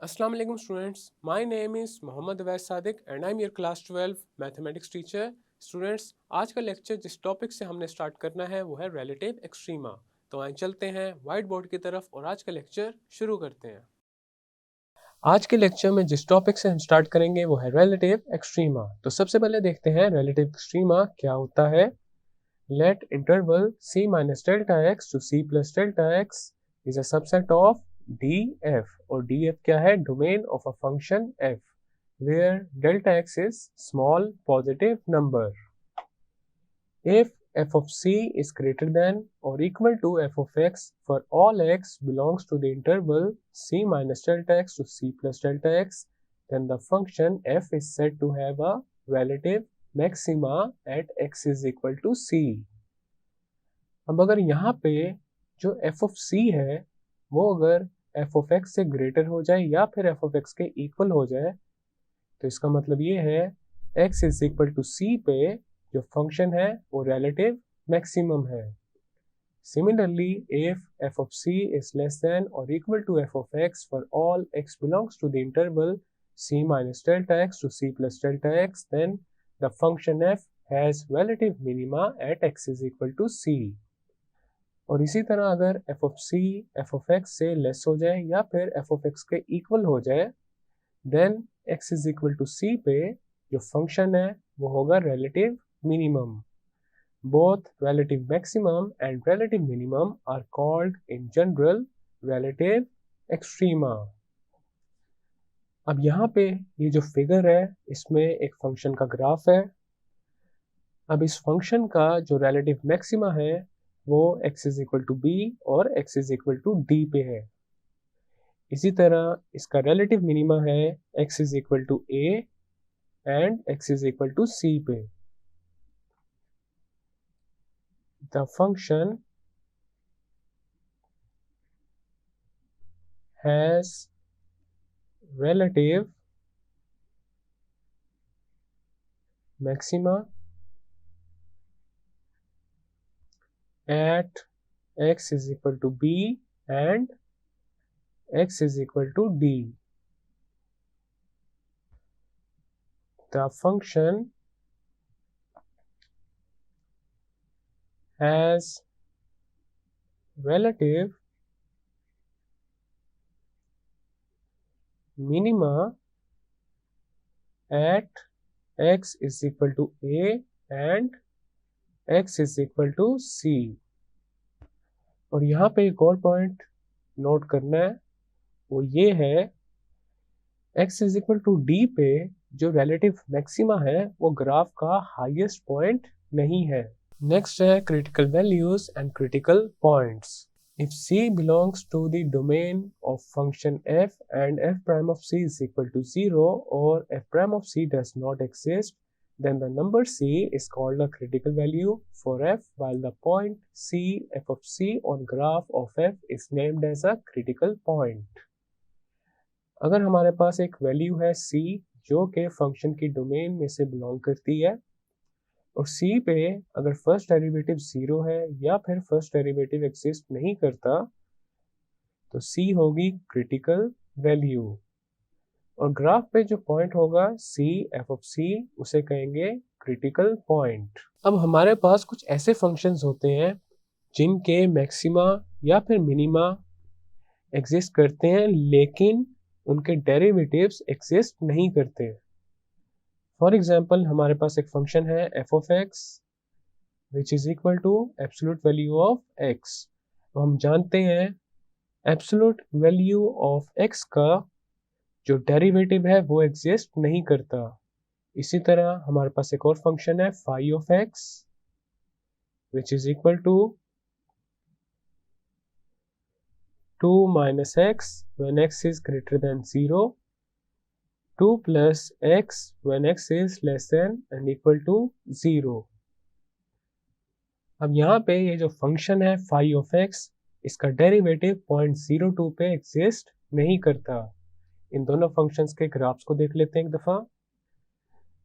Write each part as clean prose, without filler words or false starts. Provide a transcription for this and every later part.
Assalamu alaikum students. My name is Mohammad Awais Sadiq and I'm your class 12 mathematics teacher. Students, आज का lecture जिस topic से हमने start करना है वो है रिलेटिव एक्सट्रीमा. तो आइए चलते हैं वाइट बोर्ड की तरफ और आज का लेक्चर शुरू करते हैं. आज के लेक्चर में जिस टॉपिक से हम स्टार्ट करेंगे वो है रिलेटिव एक्सट्रीमा. तो सबसे पहले देखते हैं रिलेटिव एक्सट्रीमा क्या होता है. Let interval c minus delta x to c plus delta x is a subset of df और df क्या है? Domain of a function f where delta x is small positive number. If f of c is greater than or equal to f of x for all x belongs to the interval c minus delta x to c plus delta x, then the function f is said to have a relative maxima at x is equal to c. अब अगर यहाँ पे जो f of c है वो अगर f of x से greater हो जाए या फिर f of x के इक्वल हो जाए तो इसका मतलब ये है x is equal to c पे जो फंक्शन है वो रिलेटिव मैक्सिमम है. Similarly, if f of c is less than or equal to f of x for all x belongs to the interval c minus delta x to c plus delta x, then the function f has relative minima at x is equal to c. और इसी तरह अगर f of c f of x से less हो जाए या फिर f of x के इक्वल हो जाए then x is equal to c पे जो फंक्शन है वो होगा relative minimum. Both relative maximum and relative minimum are called in general relative extrema. अब यहाँ पे ये जो फिगर है इसमें एक फंक्शन का ग्राफ है. अब इस फंक्शन का जो रिलेटिव मैक्सिमा है वो x is equal to b और x is equal to d पे है. इसी तरह इसका रिलेटिव मिनिमा है x is equal to a and x is equal to c पे. The function has relative maxima at x is equal to b and x is equal to d. The function has relative minima at x is equal to a and x is equal to c. और यहाँ पे एक और point note करना है वो ये है x is equal to d पे जो रिलेटिव मैक्सिमा है वो ग्राफ का हाईएस्ट पॉइंट नहीं है. नेक्स्ट है critical values and critical points. If c belongs to the domain of function f and f prime of c is equal to 0 or f prime of c does not exist, then the number c is called a critical value for f, while the point c f of c on graph of f is named as a critical point. अगर हमारे पास एक value है c जो कि function की domain में से belong करती है और c पे अगर फर्स्ट डेरिवेटिव 0 है या फिर फर्स्ट डेरिवेटिव एग्जिस्ट नहीं करता तो c होगी क्रिटिकल वैल्यू और ग्राफ पे जो पॉइंट होगा c f of c उसे कहेंगे क्रिटिकल पॉइंट. अब हमारे पास कुछ ऐसे फंक्शंस होते हैं जिनके मैक्सिमा या फिर मिनिमा एग्जिस्ट करते हैं लेकिन उनके डेरिवेटिव्स एग्जिस्ट नहीं करते. फॉर एग्जांपल हमारे पास एक फंक्शन है f of x which is equal to absolute value of x. तो हम जानते हैं absolute value of x का जो डेरिवेटिव है वो एग्जिस्ट नहीं करता. इसी तरह हमारे पास एक और फंक्शन है phi of x which is equal to 2 minus x when x is greater than 0, 2 plus x when x is less than and equal to 0. अब यहाँ पे ये जो फंक्शन है phi of x इसका डेरिवेटिव 0.02 पे एग्जिस्ट नहीं करता. इन दोनों फंक्शंस के ग्राफ्स को देख लेते हैं एक दफ़ा.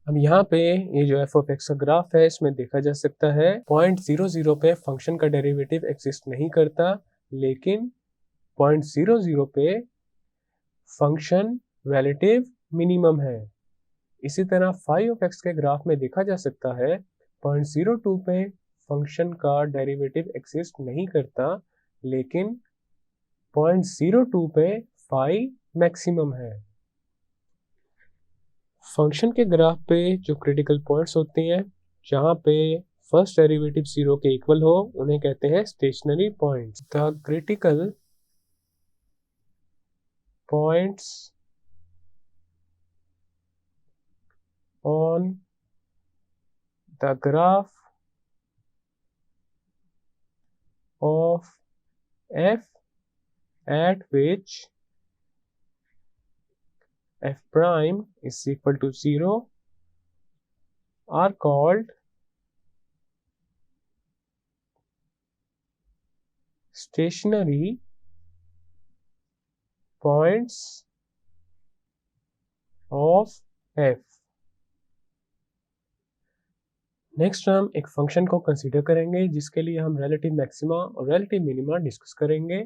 अब यहाँ पे ये जो f of x का ग्राफ है इसमें देखा जा सकता है 0.00 पे फंक्शन का डेरिवेटिव एग्जिस्ट नहीं करता लेकिन 0.00 पे फंक्शन रिलेटिव मिनिमम है। इसी तरह फाई ऑफ एक्स के ग्राफ में देखा जा सकता है 0.02 पे फंक्शन का डेरिवेटिव एग्जिस्ट नहीं करता, लेकिन 0.02 पे फाई मैक्सिमम है। फंक्शन के ग्राफ पे जो क्रिटिकल पॉइंट्स होते हैं, जहाँ पे फर्स्ट डेरिवेटिव 0 के इक्वल हो, उन्हें कहते हैं stationary points. The critical points on the graph of f at which f prime is equal to 0 are called stationary points of f। Next हम एक फंक्शन को कंसीडर करेंगे जिसके लिए हम रिलेटिव मैक्सिमा और रिलेटिव मिनिमा डिस्कस करेंगे।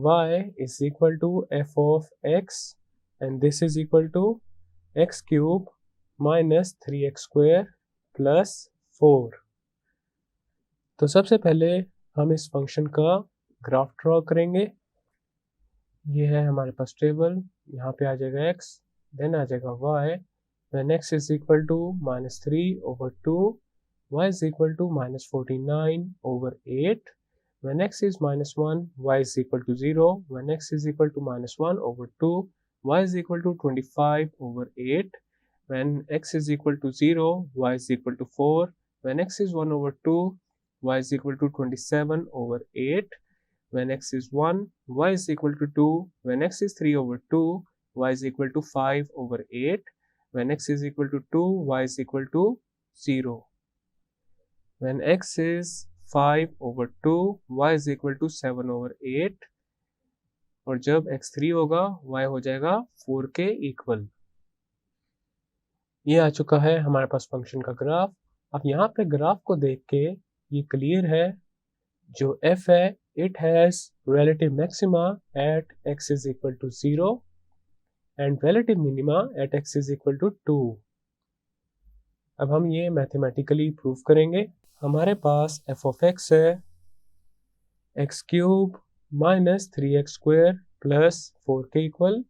y is equal to f of x and this is equal to x cube minus 3x square plus 4। तो सबसे पहले हम इस फंक्शन का ग्राफ ड्रॉ करेंगे। ये है हमारे पास टेबल, यहाँ पे आ जाएगा x, देन आ जाएगा y, when x is equal to -3 over 2, y is equal to -49 over 8, when x is -1, y is equal to 0, when x is equal to -1 over 2, y is equal to 25 over 8, when x is equal to 0, y is equal to 4, when x is 1 over 2, y is equal to 27 over 8, when x is 1, y is equal to 2, when x is 3 over 2, y is equal to 5 over 8, when x is equal to 2, y is equal to 0, when x is 5 over 2, y is equal to 7 over 8, और जब x 3 होगा y हो जाएगा 4 के equal. ये आ चुका है हमारे पास फंक्शन का ग्राफ। अब यहाँ पे ग्राफ को देख के ये क्लियर है, जो f है it has relative maxima at x is equal to 0 and relative minima at x is equal to 2। अब हम ये मैथमेटिकली प्रूव करेंगे। हमारे पास f of x है x cube minus 3x square plus 4 के इक्वल।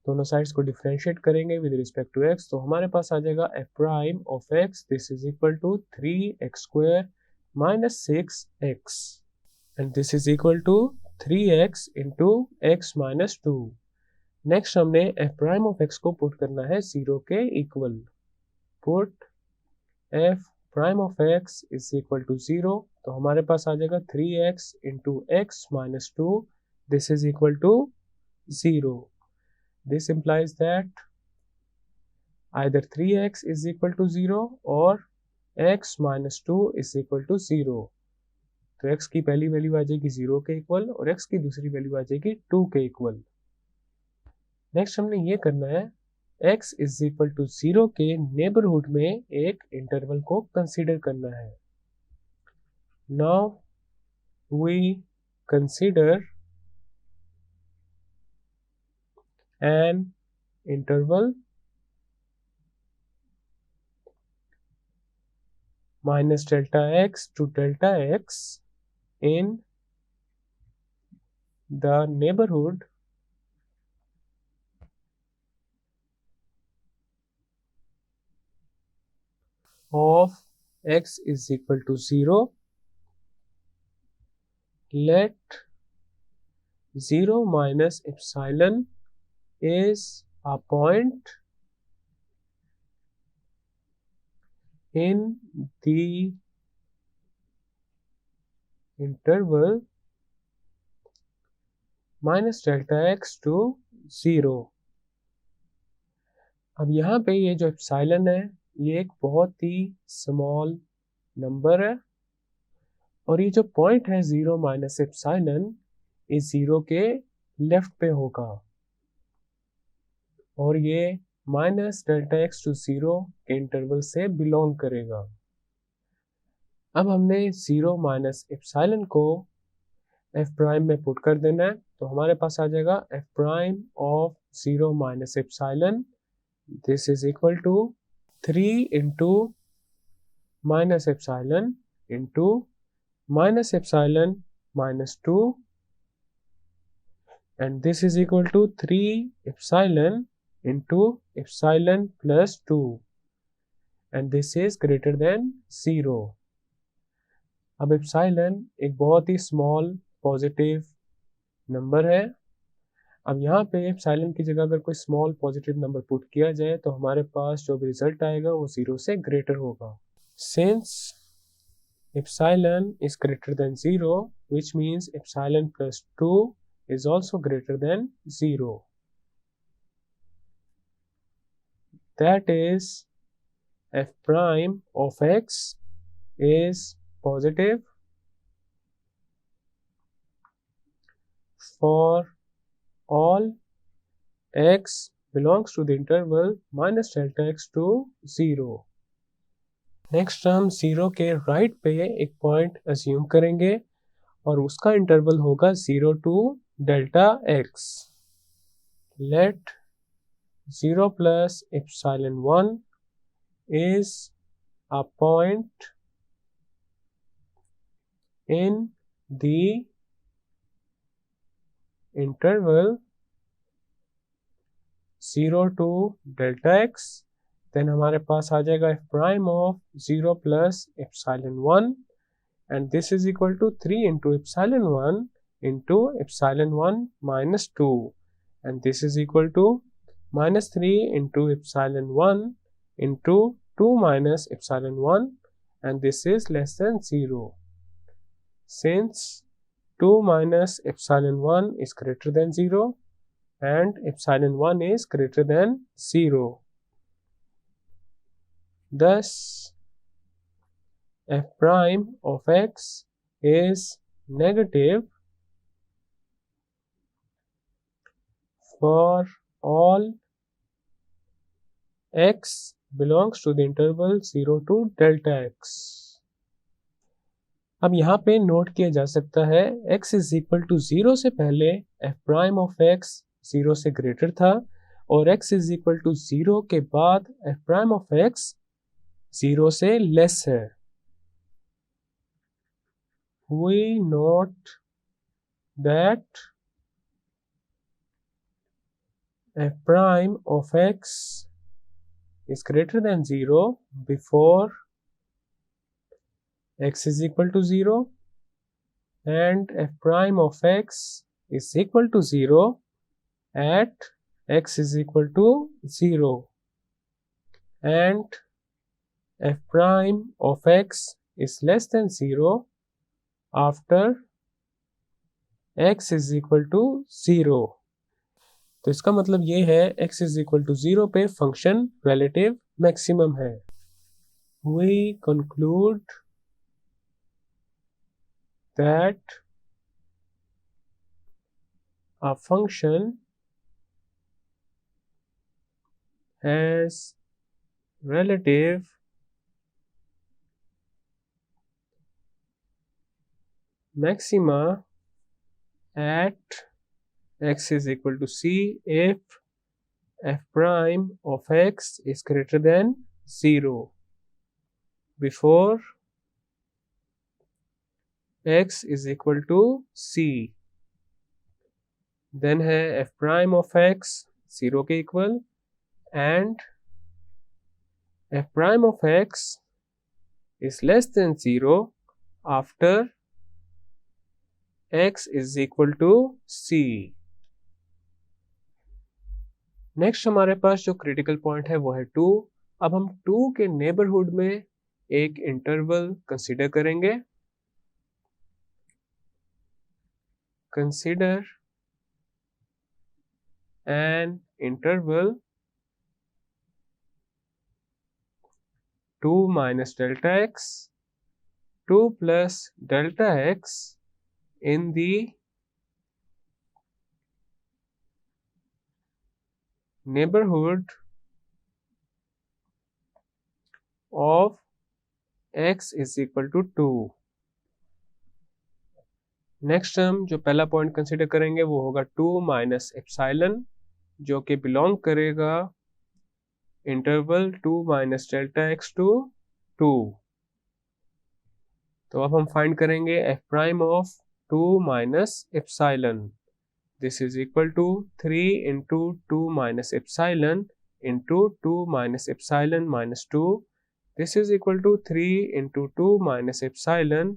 दोनों साइड्स को डिफरेंशिएट करेंगे विद रिस्पेक्ट टू x, तो हमारे पास आ जाएगा f prime of x this is equal to 3x square minus 6x and this is equal to 3x into x minus 2। Next हमने f प्राइम ऑफ x को put करना है 0 के equal. Put f prime of x is equal to 0, तो हमारे पास आ जाएगा 3x into x minus 2 this is equal to 0। This implies that either 3x is equal to 0 or x minus 2 is equal to 0। तो x की पहली value आ जाएगी 0 के इक्वल और x की दूसरी वैल्यू आ जाएगी 2 के इक्वल। नेक्स्ट हमने ये करना है x is equal to 0 के नेबरहुड में एक इंटरवल को कंसीडर करना है। Now we consider an interval minus delta x to delta x in the neighborhood of x is equal to 0. Let 0 minus epsilon is a point in the interval minus delta x to 0। अब यहाँ पे ये जो epsilon है ये एक बहुत ही small number है और ये जो पॉइंट है 0 माइनस एप्सिलॉन इस 0 के लेफ्ट पे होगा और ये माइनस डेल्टा एक्स टू 0 के इंटरवल से बिलोंग करेगा। अब हमने 0 माइनस एप्सिलॉन को f प्राइम में पुट कर देना है, तो हमारे पास आ जाएगा f prime of 0 minus epsilon. This is equal to 3 into minus epsilon into minus epsilon minus 2, and this is equal to 3 epsilon into epsilon plus 2, and this is greater than 0. अब epsilon एक बहुत ही small positive number है। अब यहाँ पे epsilon की जगह अगर कोई स्मॉल पॉजिटिव नंबर पुट किया जाए तो हमारे पास जो भी रिजल्ट आएगा वो 0 से ग्रेटर होगा। Since epsilon is greater than 0, which means epsilon plus 2 is also greater than 0. That is, f prime of x is positive for all x belongs to the interval minus delta x to 0. Next हम 0 के right पे एक point assume करेंगे और उसका interval होगा 0 to delta x. Let 0 plus epsilon 1 is a point in the interval 0 to delta x. then हमारे पास आ जाएगा f prime of 0 plus epsilon 1, and this is equal to 3 into epsilon 1 into epsilon 1 minus 2, and this is equal to minus 3 into epsilon 1 into 2 minus epsilon 1, and this is less than 0. Since 2 minus epsilon 1 is greater than 0 and epsilon 1 is greater than 0. Thus, f prime of x is negative for all x belongs to the interval 0 to delta x. अब यहाँ पे note किया जा सकता है x is equal to 0 से पहले f prime of x 0 से ग्रेटर था और x इज इक्वल टू 0 के बाद f प्राइम ऑफ x 0 से लेस है। We note that f prime of x is greater than 0 before x is equal to 0 and f prime of x is equal to 0 at x is equal to 0, and f prime of x is less than 0 after x is equal to 0. तो इसका मतलब ये है x is equal to 0 पे function relative maximum है। We conclude that a function has relative maxima at x is equal to c if f prime of x is greater than 0 before x is equal to c. then है f prime of x 0 के equal and f prime of x is less than 0 after x is equal to c. Next हमारे पास जो critical point है वो है 2। अब हम 2 के नेबरहुड में एक इंटरवल कंसीडर करेंगे। Consider an interval 2 minus delta x 2 plus delta x in the neighborhood of x is equal to 2. Next हम जो पहला पॉइंट कंसिडर करेंगे वो होगा 2 माइनस एप्सिलॉन, जो कि बिलोंग करेगा interval 2 minus delta x to 2। तो अब हम फाइंड करेंगे f prime of 2 minus epsilon. This is equal to 3 into 2 minus epsilon into 2 minus epsilon minus 2। This is equal to 3 into 2 minus epsilon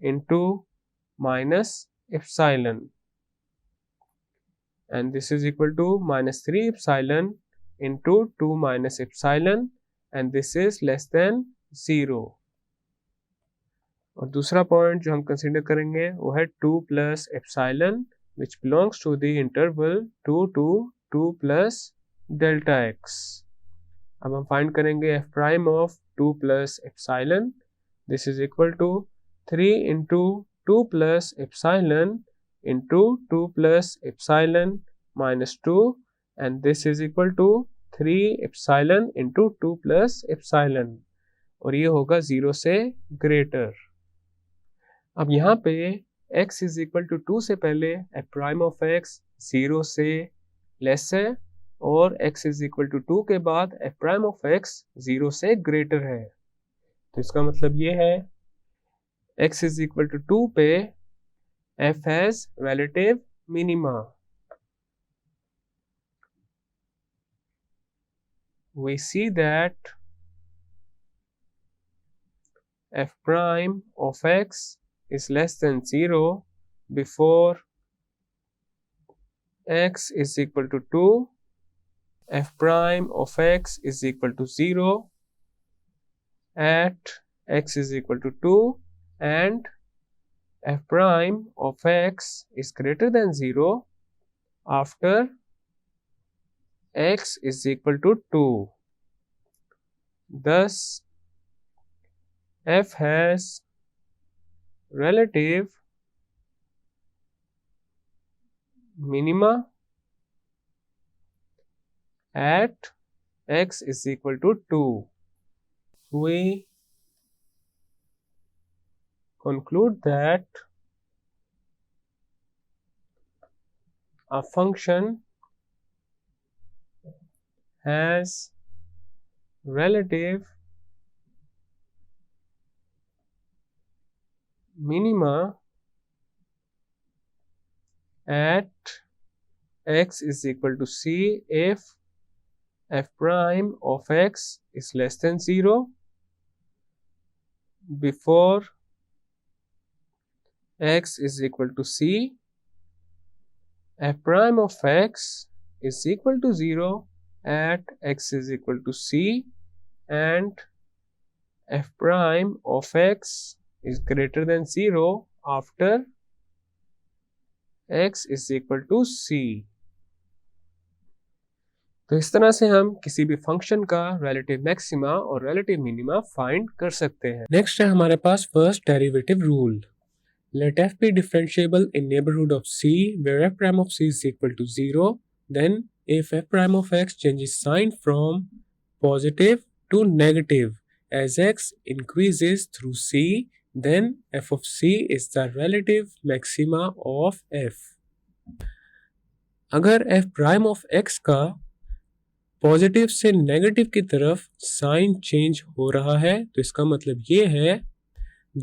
into minus epsilon, and this is equal to minus 3 epsilon into 2 minus epsilon, and this is less than 0। और दूसरा point जो हम consider करेंगे वो है 2 plus epsilon which belongs to the interval 2 to 2 plus delta x। अब हम find करेंगे f prime of 2 plus epsilon। this is equal to 3 into 2 plus epsilon into 2 plus epsilon minus 2, and this is equal to 3 epsilon into 2 plus epsilon, और ये होगा 0 से greater. अब यहाँ पे x is equal to 2 से पहले f prime of x 0 से लेस है, और x is equal to 2 के बाद f prime of x 0 से ग्रेटर है। तो इसका मतलब ये है x is equal to 2 पे f has relative minima। We see that f prime of x is less than 0 before x is equal to 2, f prime of x is equal to 0 at x is equal to 2, and f prime of x is greater than 0 after x is equal to 2. Thus, f has relative minima at x is equal to 2. We conclude that a function has relative minima at x is equal to c if f prime of x is less than 0 before x is equal to c, f prime of x is equal to 0 at x is equal to c, and f prime of x is greater than 0 after x is equal to c। तो इस तरह से हम किसी भी function का relative maxima और relative minima find कर सकते हैं। नेक्स्ट है हमारे पास first derivative rule. Let f be differentiable in neighborhood of c where f prime of c is equal to 0, then if f prime of x changes sign from positive to negative as x increases through c, then f of c is the relative maxima of f। अगर f prime of x का positive से negative की तरफ sign change हो रहा है तो इसका मतलब ये है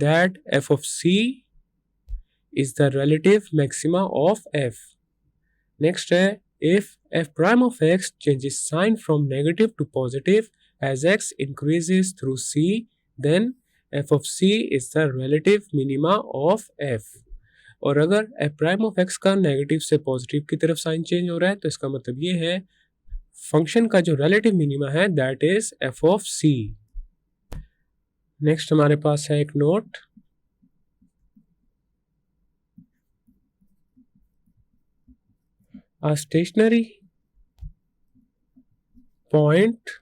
that f of c is the relative maxima of f। Next है if f prime of x changes sign from negative to positive as x increases through c, then f of c is the relative minima of f। और अगर f prime of x का negative से positive की तरफ sign change हो रहा है तो इसका मतलब ये है फंक्शन का जो रिलेटिव मिनिमा है that is f of c। Next हमारे पास है एक note, a stationary point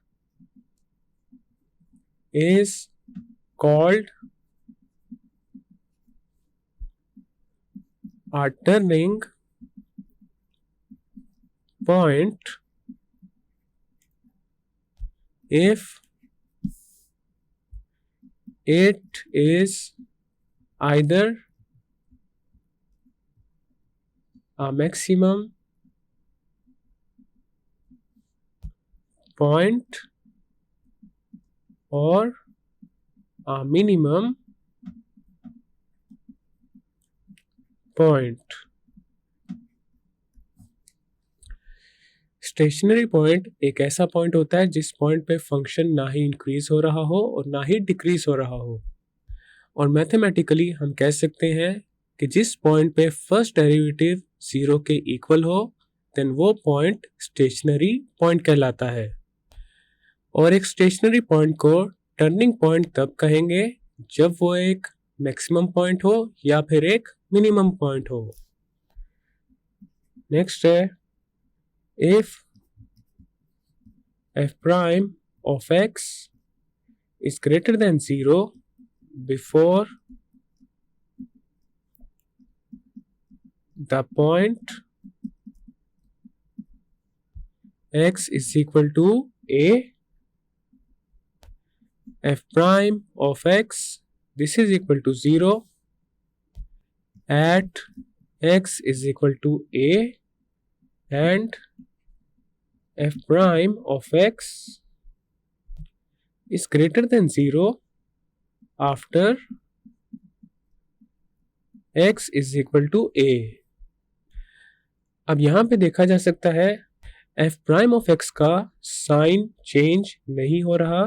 is called a turning point if it is either a maximum point or a minimum point. Stationary point एक ऐसा point होता है जिस पॉइंट पे फंक्शन ना ही इंक्रीज हो रहा हो और ना ही डिक्रीज हो रहा हो, और मैथमेटिकली हम कह सकते हैं कि जिस पॉइंट पे फर्स्ट डेरिवेटिव 0 के इक्वल हो देन वो पॉइंट स्टेशनरी पॉइंट कहलाता है। और एक स्टेशनरी पॉइंट को टर्निंग पॉइंट तब कहेंगे जब वो एक मैक्सिमम पॉइंट हो या फिर एक मिनिमम पॉइंट हो। नेक्स्ट है, if f prime of x is greater than 0 before the point x is equal to a, f prime of x, this is equal to 0 at x is equal to a, and f prime of x is greater than 0 after x is equal to a। अब यहां पे देखा जा सकता है f prime of x का sign change नहीं हो रहा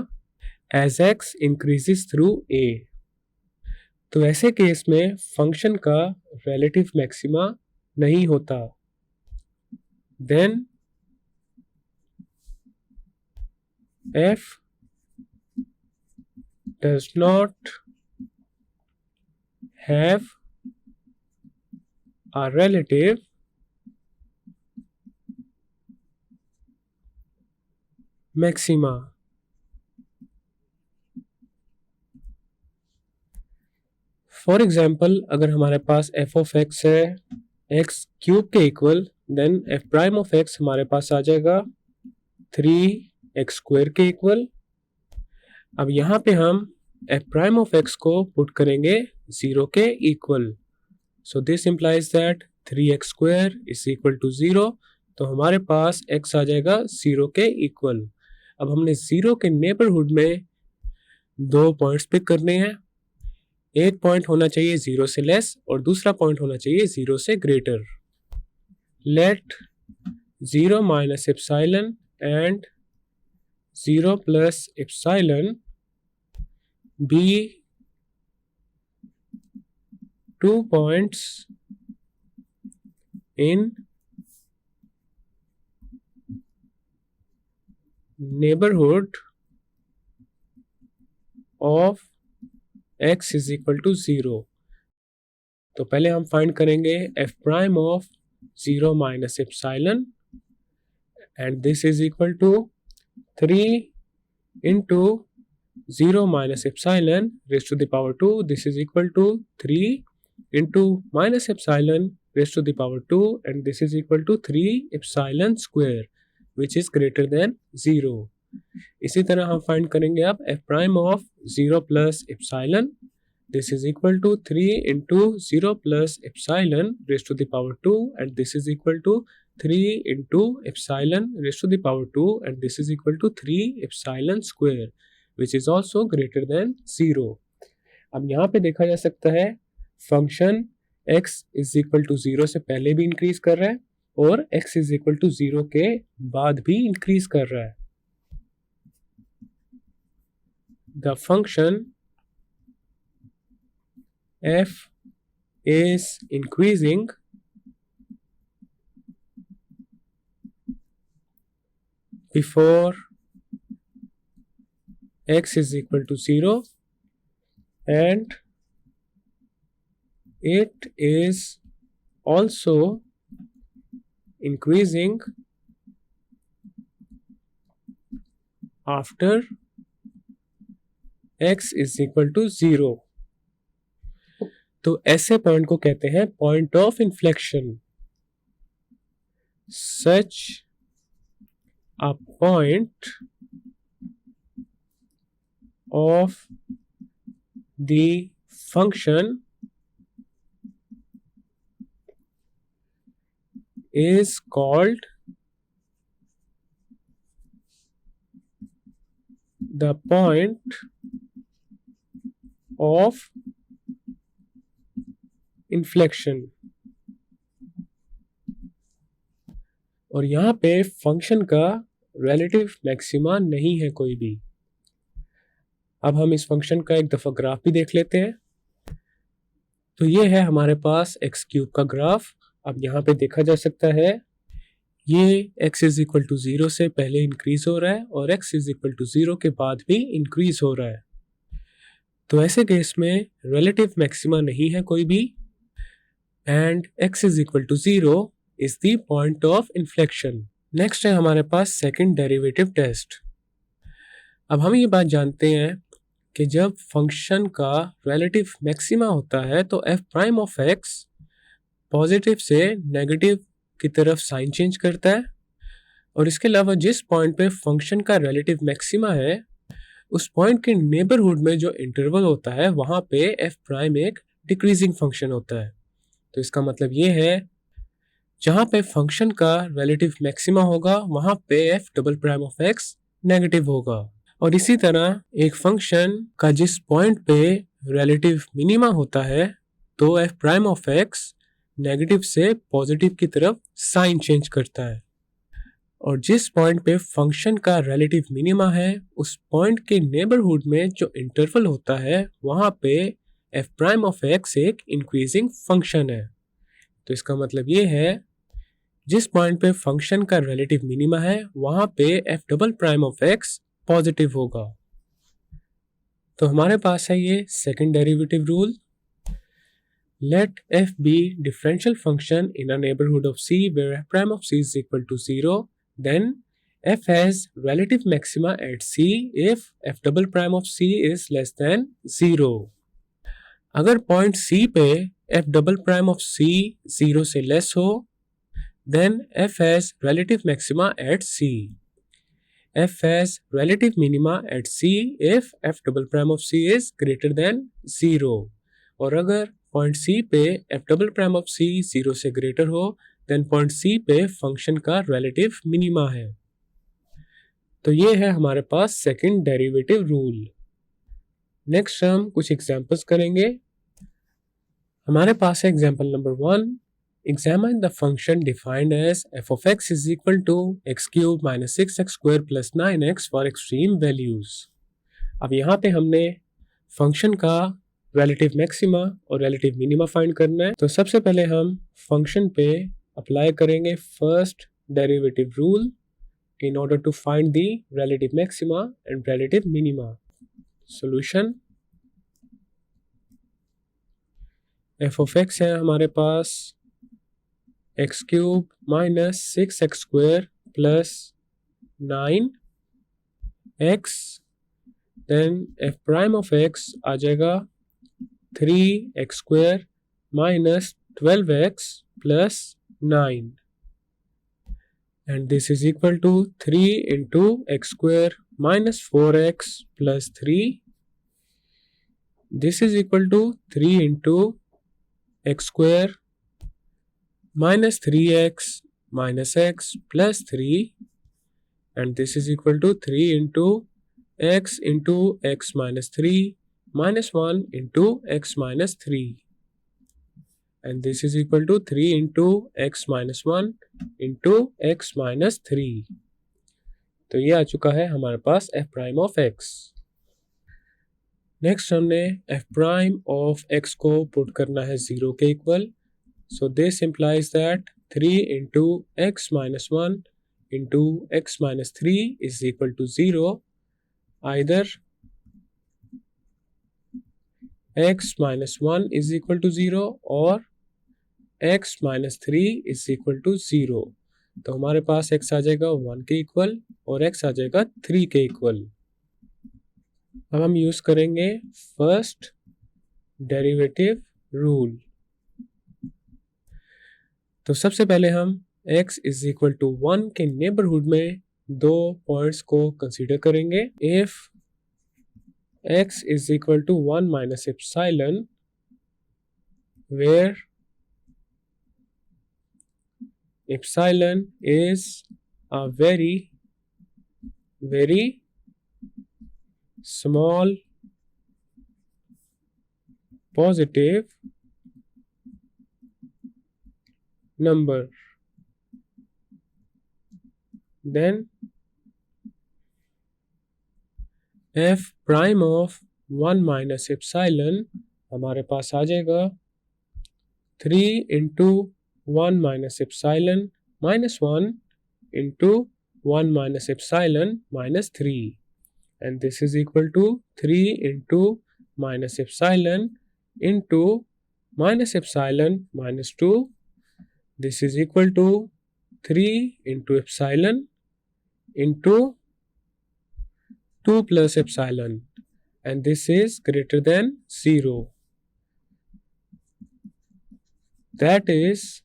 as x increases through a। तो ऐसे केस में फंक्शन का रिलेटिव मैक्सिमा नहीं होता। Then f does not have a relative maxima। For example, अगर हमारे पास f of x है x क्यूब के equal, then f prime of x हमारे पास आ जाएगा 3x स्क्वायर के इक्वल। अब यहाँ पे हम f प्राइम ऑफ x को पुट करेंगे 0 के equal, so this implies that 3x square is equal to 0, तो हमारे पास x आ जाएगा 0 के इक्वल। अब हमने 0 के नेबरहुड में दो पॉइंट्स पिक करने हैं। एक पॉइंट होना चाहिए 0 से लेस और दूसरा पॉइंट होना चाहिए 0 से greater. Let 0 minus epsilon and 0 plus epsilon be 2 points in neighborhood of x is equal to 0। तो पहले हम फाइंड करेंगे f prime of 0 minus epsilon, and this is equal to 3 into 0 minus epsilon raised to the power 2, this is equal to 3 into minus epsilon raised to the power 2, and this is equal to 3 epsilon square which is greater than 0। इसी तरह हम find करेंगे अब f prime of 0 plus epsilon, this is equal to 3 into 0 plus epsilon raised to the power 2, and this is equal to 3 into epsilon raised to the power 2, and this is equal to 3 epsilon square which is also greater than 0। अब यहाँ पे देखा जा सकता है function x is equal to 0 से पहले भी इंक्रीज कर रहा है और x is equal to 0 के बाद भी इंक्रीज कर रहा है। The function f is increasing before x is equal to 0, and it is also increasing after x is equal to 0। तो ऐसे पॉइंट को कहते हैं point of inflection. Such a point of the function is called the point of inflection। और यहाँ पे function का relative maxima नहीं है कोई भी। अब हम इस फंक्शन का एक दफ़ा ग्राफ भी देख लेते हैं। तो ये है हमारे पास एक्स क्यूब का ग्राफ। अब यहाँ पे देखा जा सकता है ये x इज इक्वल टू 0 से पहले इंक्रीज हो रहा है और x इज इक्वल टू 0 के बाद भी इंक्रीज हो रहा है। तो ऐसे केस में रिलेटिव मैक्सिमा नहीं है कोई भी and x is equal to 0 is the point of inflection. Next है हमारे पास सेकंड डेरिवेटिव टेस्ट। अब हम ये बात जानते हैं कि जब फंक्शन का रिलेटिव मैक्सिमा होता है तो f prime of x positive से नेगेटिव की तरफ साइन चेंज करता है और इसके अलावा जिस पॉइंट पे फंक्शन का रिलेटिव मैक्सिमा है उस पॉइंट के नेबरहुड में जो इंटरवल होता है वहाँ पे f प्राइम एक डिक्रीजिंग फंक्शन होता है। तो इसका मतलब ये है जहाँ पे फंक्शन का रिलेटिव मैक्सिमा होगा वहाँ पे f double prime of x negative होगा। और इसी तरह एक फंक्शन का जिस पॉइंट पे रिलेटिव मिनिमा होता है तो f prime of x negative से पॉजिटिव की तरफ साइन चेंज करता है और जिस पॉइंट पे फंक्शन का रिलेटिव मिनिमा है उस पॉइंट के नेबरहुड में जो इंटरवल होता है वहाँ पे f प्राइम ऑफ x एक इंक्रीजिंग फंक्शन है। तो इसका मतलब ये है जिस पॉइंट पे फंक्शन का रिलेटिव मिनिमा है वहाँ पे f double prime of x positive होगा। तो हमारे पास है ये second derivative rule. Let f be differential function in a neighborhood of c where f prime of c is equal to 0, then f has relative maxima at c if f double prime of c is less than 0। अगर point c पे f double prime of c 0 से less हो then f has relative maxima at c। f has relative minima at c if f double prime of c is greater than 0। और अगर point C पे f double prime of C 0 से greater हो then point C पे function का relative minima है। तो ये है हमारे पास सेकंड डेरिवेटिव रूल। नेक्स्ट हम कुछ एग्जांपल्स करेंगे। हमारे पास है example number 1। Examine the function defined as f of x is equal to x cube minus 6x square plus 9x for extreme values। अब यहाँ पे हमने फंक्शन का रिलेटिव मैक्सिमा और रिलेटिव मिनिमा फाइंड करना है। तो सबसे पहले हम फंक्शन पे अप्लाई करेंगे first derivative rule in order to find the relative maxima and relative minima. Solution f of x है हमारे पास x cube minus 6x square plus 9x, then f prime of x आ जाएगा 3x square minus 12x plus 9 and this is equal to 3 into x square minus 4x plus 3. This is equal to 3 into x square minus 3x minus x plus 3 and this is equal to 3 into x minus 3 minus 1 into x minus 3 and this is equal to 3 into x minus 1 into x minus 3। तो ये आ चुका है हमारे पास f prime of x। Next हमने f prime of x को put करना है 0 के equal. So this implies that 3 into x minus 1 into x minus 3 is equal to 0 either x minus 1 is equal to 0 और x minus 3 is equal to 0। तो हमारे पास x आ जाएगा 1 के इक्वल और x आ जाएगा 3 के इक्वल। अब हम यूज करेंगे फर्स्ट डेरिवेटिव रूल। तो सबसे पहले हम x is equal to 1 के नेबरहुड में दो पॉइंट्स को कंसीडर करेंगे। If x is equal to 1 minus epsilon where epsilon is a very small positive number, then f prime of 1 minus epsilon हमारे पास आ जाएगा 3 into 1 minus epsilon minus 1 into 1 minus epsilon minus 3, and this is equal to 3 into minus epsilon into minus epsilon minus 2. This is equal to 3 into epsilon into 2 plus epsilon, and this is greater than 0. That is,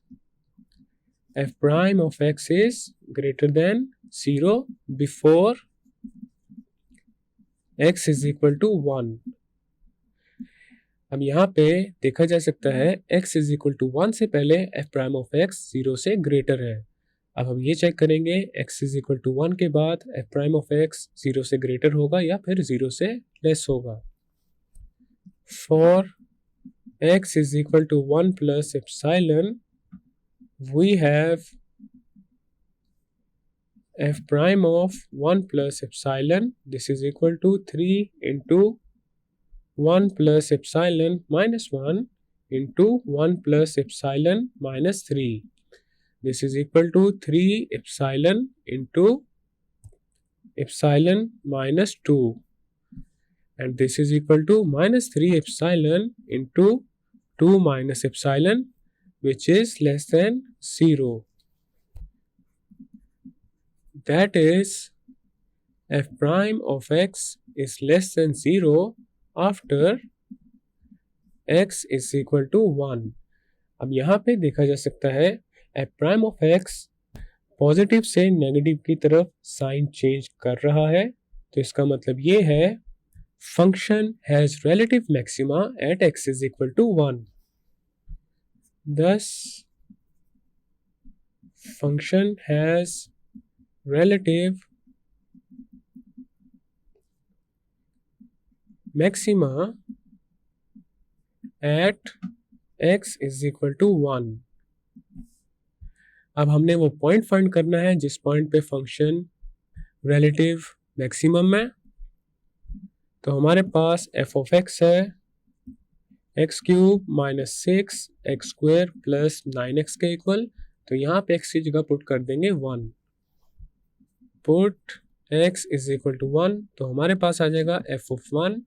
f prime of x is greater than 0 before x is equal to 1. अब यहाँ पे देखा जा सकता है x is equal to 1 से पहले f prime of x 0 से ग्रेटर है। अब हम ये चेक करेंगे x is equal to 1 के बाद f prime of x 0 से ग्रेटर होगा या फिर 0 से लेस होगा। For x is equal to 1 plus epsilon, we have f prime of 1 plus epsilon. This is equal to 3 into 1 plus epsilon minus 1 into 1 plus epsilon minus 3. This is equal to 3 epsilon into epsilon minus 2. And this is equal to minus 3 epsilon into 2 minus epsilon, which is less than 0. That is, f prime of x is less than 0 after x is equal to 1. अब यहाँ पे देखा जा सकता है f prime of x positive से negative की तरफ साइन चेंज कर रहा है, तो इसका मतलब ये है function has relative maxima at x is equal to 1. Thus, function has relative maxima at x is equal to 1. अब हमने वो पॉइंट फाइंड करना है जिस पॉइंट पे फंक्शन रिलेटिव मैक्सिमम है। तो हमारे पास f of x है x cube minus 6 x square plus 9x के इक्वल, तो यहाँ पे x की जगह पुट कर देंगे 1। Put x is equal to 1, तो हमारे पास आ जाएगा f of 1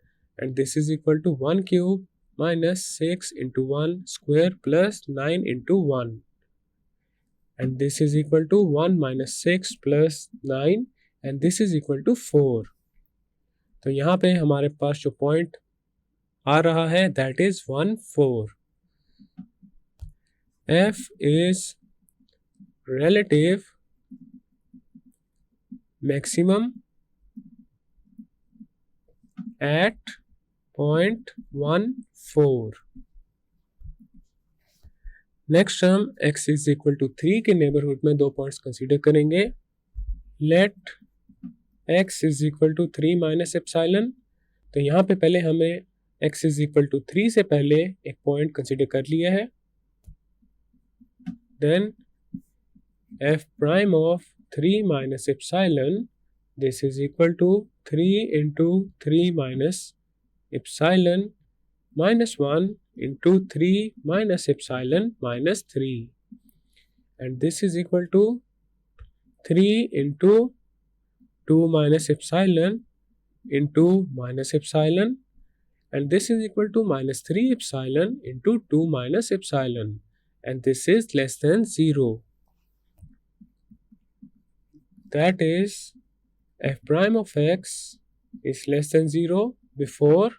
and this is equal to 1 cube minus 6 into 1 square plus 9 into 1, and this is equal to 1 minus 6 plus 9 and this is equal to 4। तो यहाँ पे हमारे पास जो पॉइंट आ रहा है that is 1 4। f is relative maximum at point 1 4। Next हम x इज इक्वल टू 3 के नेबरहुड में दो पॉइंट्स कंसीडर करेंगे। Let x is equal to 3 minus epsilon, तो यहाँ पे पहले हमें x इज इक्वल टू 3 से पहले एक पॉइंट कंसीडर कर लिया है। Then f prime of 3 minus epsilon, this is equal to 3 into 3 minus epsilon minus 1 into 3 minus epsilon minus 3, and this is equal to 3 into 2 minus epsilon into minus epsilon, and this is equal to minus 3 epsilon into 2 minus epsilon, and this is less than 0. That is, f prime of x is less than 0 before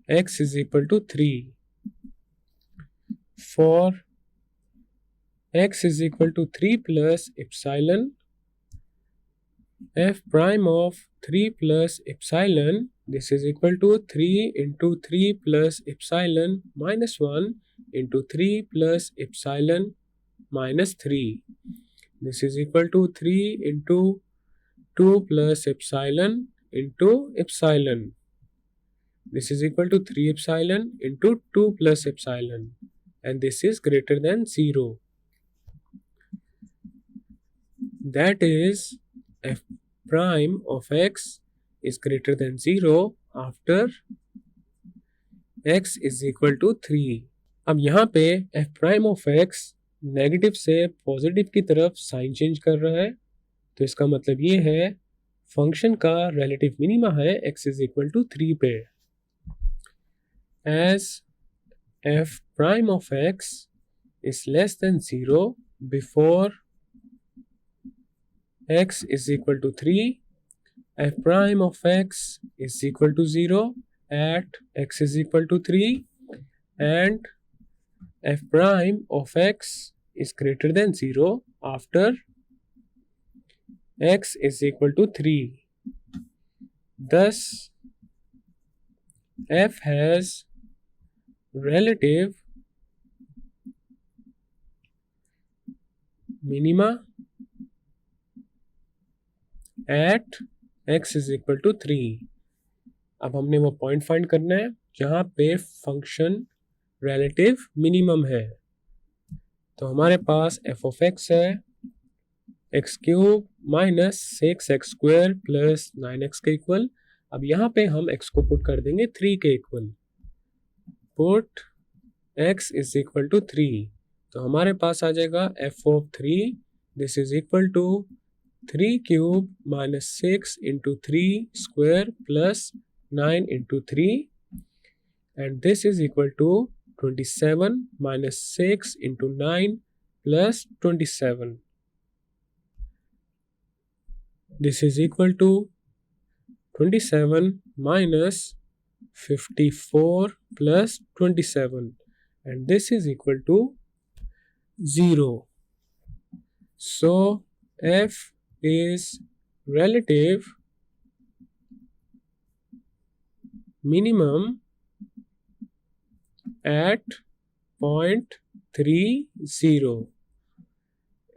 x is equal to 3. For x is equal to 3 plus epsilon, f prime of 3 plus epsilon, this is equal to 3 into 3 plus epsilon minus 1 into 3 plus epsilon minus 3. This is equal to 3 into 2 plus epsilon into epsilon. This is equal to 3 epsilon into 2 plus epsilon, and this is greater than 0. That is, f prime of x is greater than 0 after x is equal to 3. अब यहाँ पे f prime of x negative से positive की तरफ sign change कर रहा है, तो इसका मतलब ये है फंक्शन का रिलेटिव मिनिमा है x इज इक्वल टू 3 पे. As f prime of x is less than 0 before x is equal to 3, f prime of x is equal to 0 at x is equal to 3, and f prime of x is greater than 0 after x is equal to 3. Thus, f has relative minima at x is equal to 3. अब हमने वो point find करना है जहाँ पे function relative minimum है. तो हमारे पास f of x है x cube minus 6x square plus 9x के इक्वल. अब यहाँ पे हम x को पुट कर देंगे 3 के equal. Put x is equal to 3, तो हमारे पास आ जाएगा f of 3. This is equal to 3 cube minus 6 into 3 square plus 9 into 3, and this is equal to 27 minus 6 into 9 plus 27. This is equal to 27 minus 54 plus 27, and this is equal to 0. So f is relative minimum at point 30.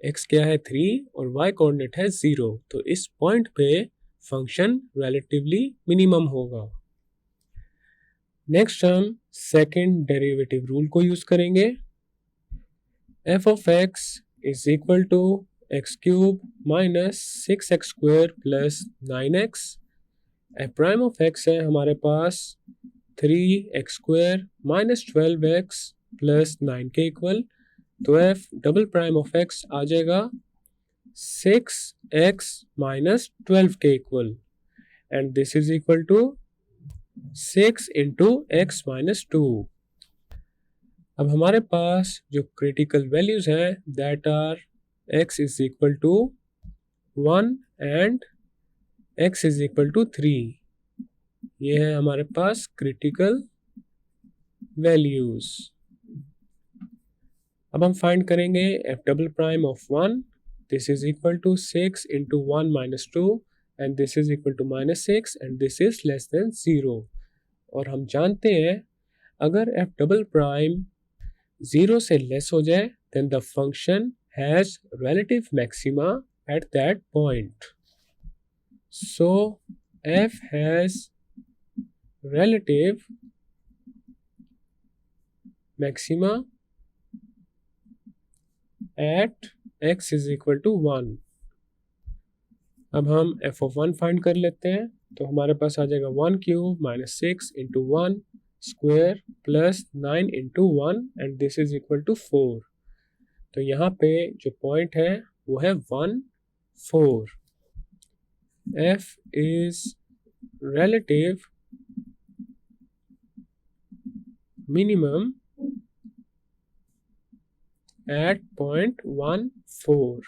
x क्या है 3 और y coordinate है 0, तो इस point पे function relatively minimum होगा. Next हम second derivative rule को यूज करेंगे. f of x is equal to x cube minus 6x square plus 9x. f prime of x है हमारे पास 3x square minus 12x plus 9 के equal, तो f double prime of x आ जाएगा 6x minus 12 के equal, and this is equal to 6 into x minus 2. अब हमारे पास जो क्रिटिकल वैल्यूज हैं that are x is equal to 1 and x is equal to 3. ये है हमारे पास क्रिटिकल वैल्यूज. अब हम फाइंड करेंगे f double prime of 1. This is equal to 6 into 1 minus 2, and this is equal to minus 6, and this is less than 0. और हम जानते हैं अगर f डबल प्राइम 0 से लेस हो जाए then the function has relative maxima at that point. So f has relative maxima at x is equal to 1. अब हम f of 1 फाइंड कर लेते हैं, तो हमारे पास आ जाएगा 1 cube minus 6 into 1 square plus 9 into 1, and this is equal to 4. तो यहाँ पे जो पॉइंट है वो है 1, 4. f is relative minimum at point 1, 4.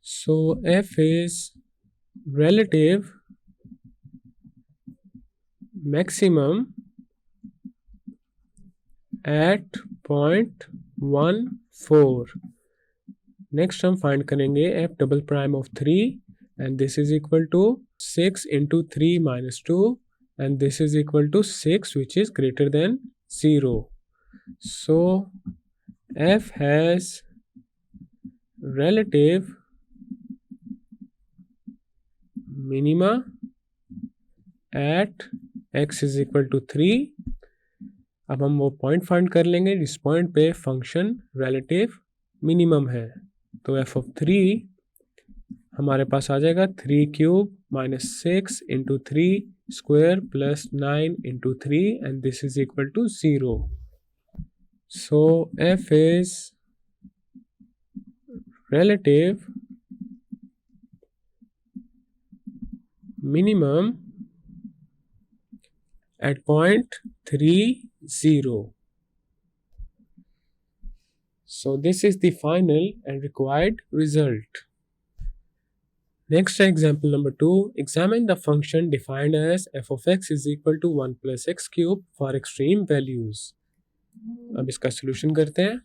So f is relative maximum at point 1, 4. Next हम फाइंड करेंगे f double prime of 3, and this is equal to 6 into 3 minus 2, and this is equal to 6 which is greater than 0. So f has relative minima at x is equal to 3। अब हम वो point find कर लेंगे जिस point पे function relative minimum है। तो f of 3 हमारे पास आ जाएगा 3 cube minus 6 into 3 square plus 9 into 3 and this is equal to 0। So f is relative minimum at point 3, 0. So this is the final and required result. Next example number 2. Examine the function defined as f of x is equal to 1 plus x cube for extreme values. अब इसका solution करते हैं।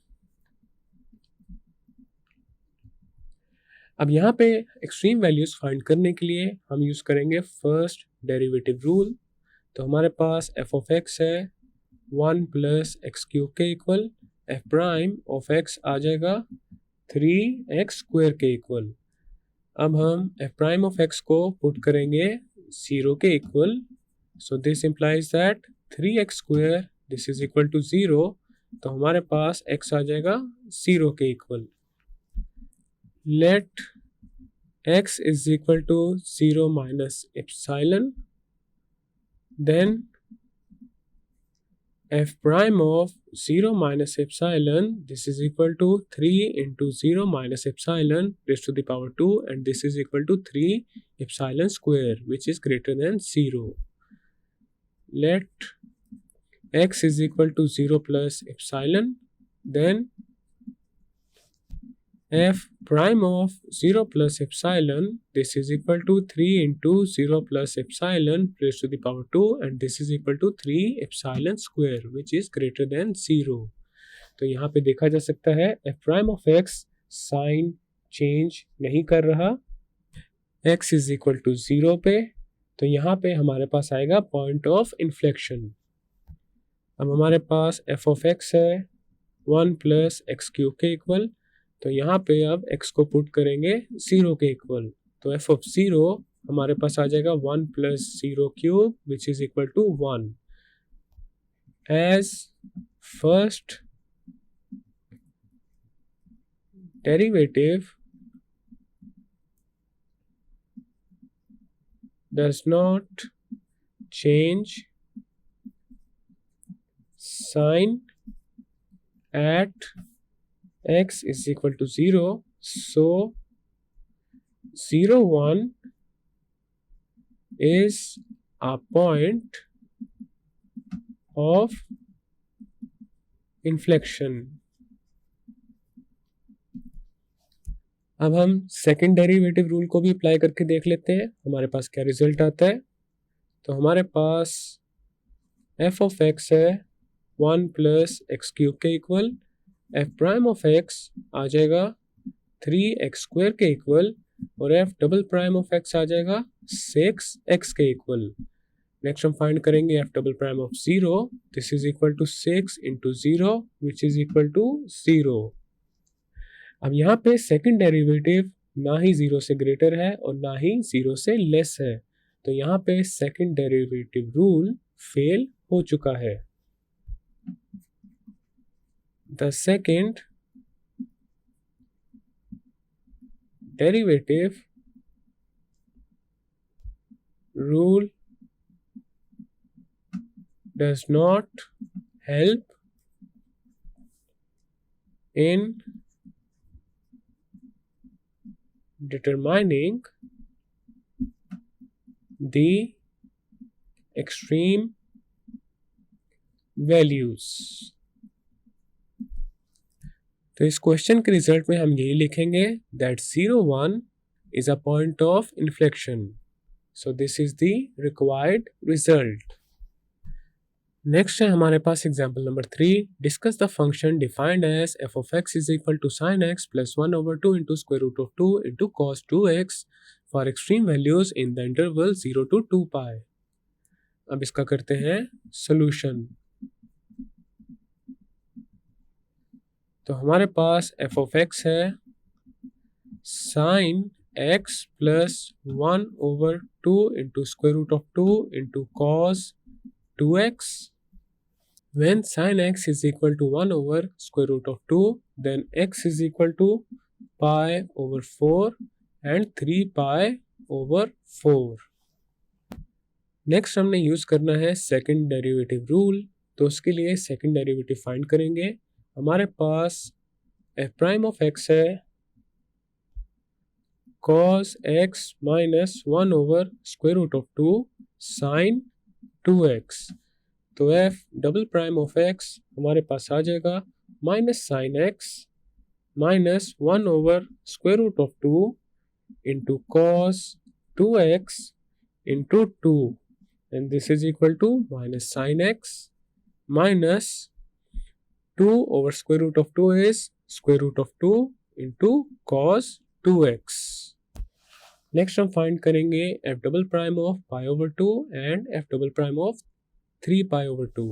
अब यहाँ पे extreme values find करने के लिए हम यूज़ करेंगे फर्स्ट डेरिवेटिव रूल। तो हमारे पास f ऑफ x है 1 प्लस एक्स क्यूब के equal, f prime of x आ जाएगा 3x स्क्वायर के इक्वल। अब हम f प्राइम ऑफ x को पुट करेंगे 0 के equal. So this implies that 3x square this is equal to 0। तो हमारे पास x आ जाएगा 0 के equal. Let x is equal to 0 minus epsilon, then f prime of 0 minus epsilon this is equal to 3 into 0 minus epsilon raised to the power 2 and this is equal to 3 epsilon square which is greater than 0. Let x is equal to 0 plus epsilon, then f prime of 0 plus epsilon this is equal to 3 into 0 plus epsilon raised to the power 2 and this is equal to 3 epsilon square which is greater than 0. तो यहाँ पे देखा जा सकता है f prime of x sign change नहीं कर रहा, x is equal to 0 पे। तो यहाँ पे हमारे पास आएगा पॉइंट ऑफ इन्फ्लेक्शन। अब हमारे पास f of x है 1 प्लस एक्स क्यूब के इक्वल। तो यहाँ पे अब x को पुट करेंगे 0 के इक्वल। तो f ऑफ 0 हमारे पास आ जाएगा 1 plus 0 cube which is equal to 1। As first derivative does not change sign at x is equal to 0, so 0 1 is a point of inflection. अब हम सेकेंड डेरिवेटिव रूल को भी अप्लाई करके देख लेते हैं हमारे पास क्या रिजल्ट आता है। तो हमारे पास f ऑफ x है 1 प्लस एक्स क्यूब के equal, f prime of x आ जाएगा 3x स्क्वायर के इक्वल और f double prime of x आ जाएगा 6x के इक्वल। नेक्स्ट हम फाइंड करेंगे f double prime of 0 this is equal to 6 into 0 which is equal to 0। अब यहाँ पे सेकंड डेरिवेटिव ना ही 0 से ग्रेटर है और ना ही 0 से लेस है, तो यहाँ पे सेकंड डेरिवेटिव रूल फेल हो चुका है। The second derivative rule does not help in determining the extreme values. तो इस क्वेश्चन के रिजल्ट में हम यही लिखेंगे that 0 1 is a point of inflection. So this is the required result. Next है हमारे पास example number 3। Discuss the function defined as f of x is equal to sin x plus 1/2 into square root of 2 into cos 2x for extreme values in the interval 0 to 2 पाई। अब इसका करते हैं solution. तो हमारे पास f of x है sign x plus 1/2 into square root of 2 into cos 2x. When sin x is equal to 1 over square root of 2, then x is equal to pi over 4 and 3 pi over 4. Next हमने use करना है second derivative rule. तो उसके लिए second derivative find करेंगे। हमारे पास f prime of x है cos x minus 1 over square root of 2 sine 2x। तो f double prime of x हमारे पास आ जाएगा minus sine x minus 1 over square root of 2 into cos 2x into 2, and this is equal to minus sin x minus 2 over square root of 2 is square root of 2 into cos 2x. Next हम find करेंगे f double prime of pi over 2 and f double prime of 3 pi over 2.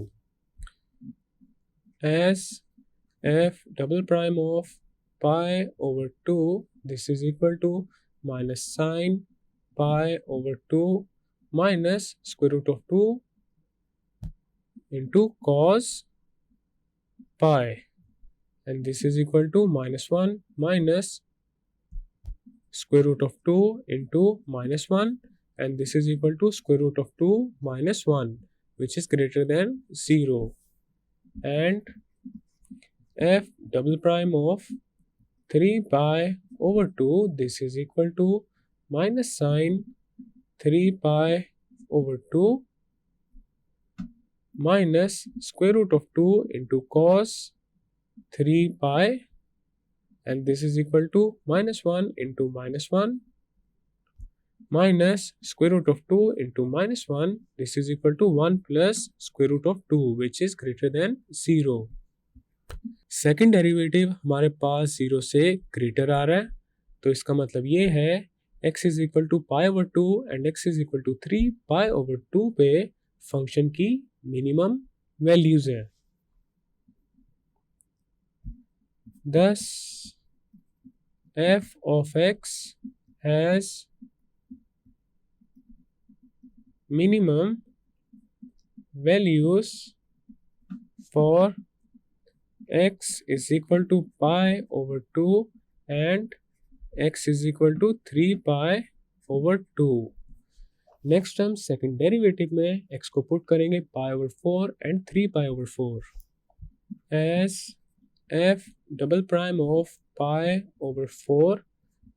As f double prime of pi over 2, this is equal to minus sin pi over 2 minus square root of 2 into cos pi, and this is equal to minus 1 minus square root of 2 into minus 1, and this is equal to square root of 2 minus 1, which is greater than 0. And f double prime of 3 pi over 2, this is equal to minus sin 3 pi over 2 minus square root of 2 into cos 3 pi, and this is equal to minus 1 into minus 1 minus square root of 2 into minus 1, this is equal to 1 plus square root of 2, which is greater than 0. Second derivative हमारे पास 0 से greater आ रहा है, तो इसका मतलब ये है x is equal to pi over 2 and x is equal to 3 pi over 2 पे फंक्शन की मिनिमम वैल्यूज है। Thus f of x has minimum values for x is equal to pi over 2 and x is equal to 3 pi over 2. Next हम second derivative में x को put करेंगे pi over 4 and 3 pi over 4 as f double prime of pi over 4,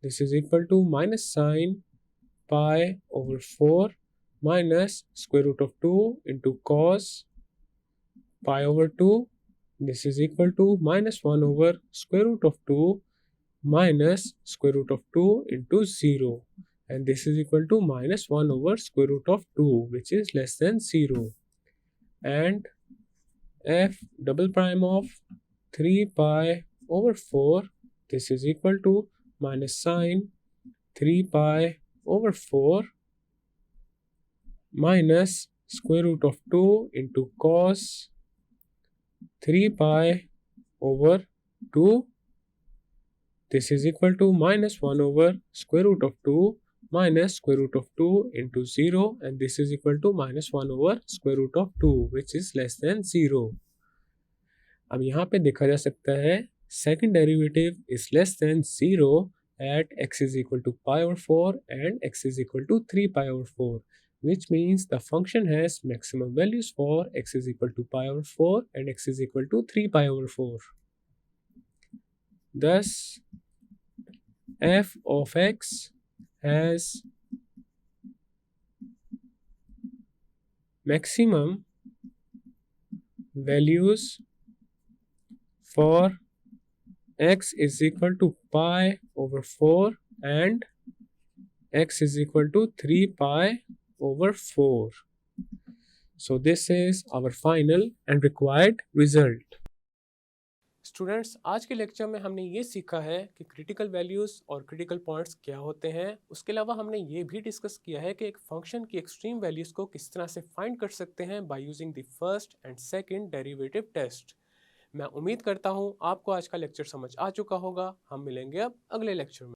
this is equal to minus sin pi over 4 minus square root of 2 into cos pi over 2, this is equal to minus 1 over square root of 2 minus square root of 2 into 0, and this is equal to minus 1 over square root of 2, which is less than 0. And f double prime of 3 pi over 4, this is equal to minus sin 3 pi over 4 minus square root of 2 into cos 3 pi over 2, this is equal to minus 1 over square root of 2 minus square root of 2 into 0, and this is equal to minus 1 over square root of 2, which is less than 0. अब यहाँ पे देखा जा सकता है second derivative is less than 0 at x is equal to pi over 4 and x is equal to 3 pi over 4, which means the function has maximum values for x is equal to pi over 4 and x is equal to 3 pi over 4. Thus, f of x has maximum values for x is equal to pi over 4 and x is equal to 3 pi over 4. So this is our final and required result. Students, आज के lecture में हमने ये सीखा है कि critical values और critical points क्या होते हैं। उसके अलावा हमने ये भी डिस्कस किया है कि एक फंक्शन की एक्सट्रीम वैल्यूज़ को किस तरह से फाइंड कर सकते हैं by using the first and second derivative test. मैं उम्मीद करता हूँ आपको आज का लेक्चर समझ आ चुका होगा। हम मिलेंगे अब अगले लेक्चर में।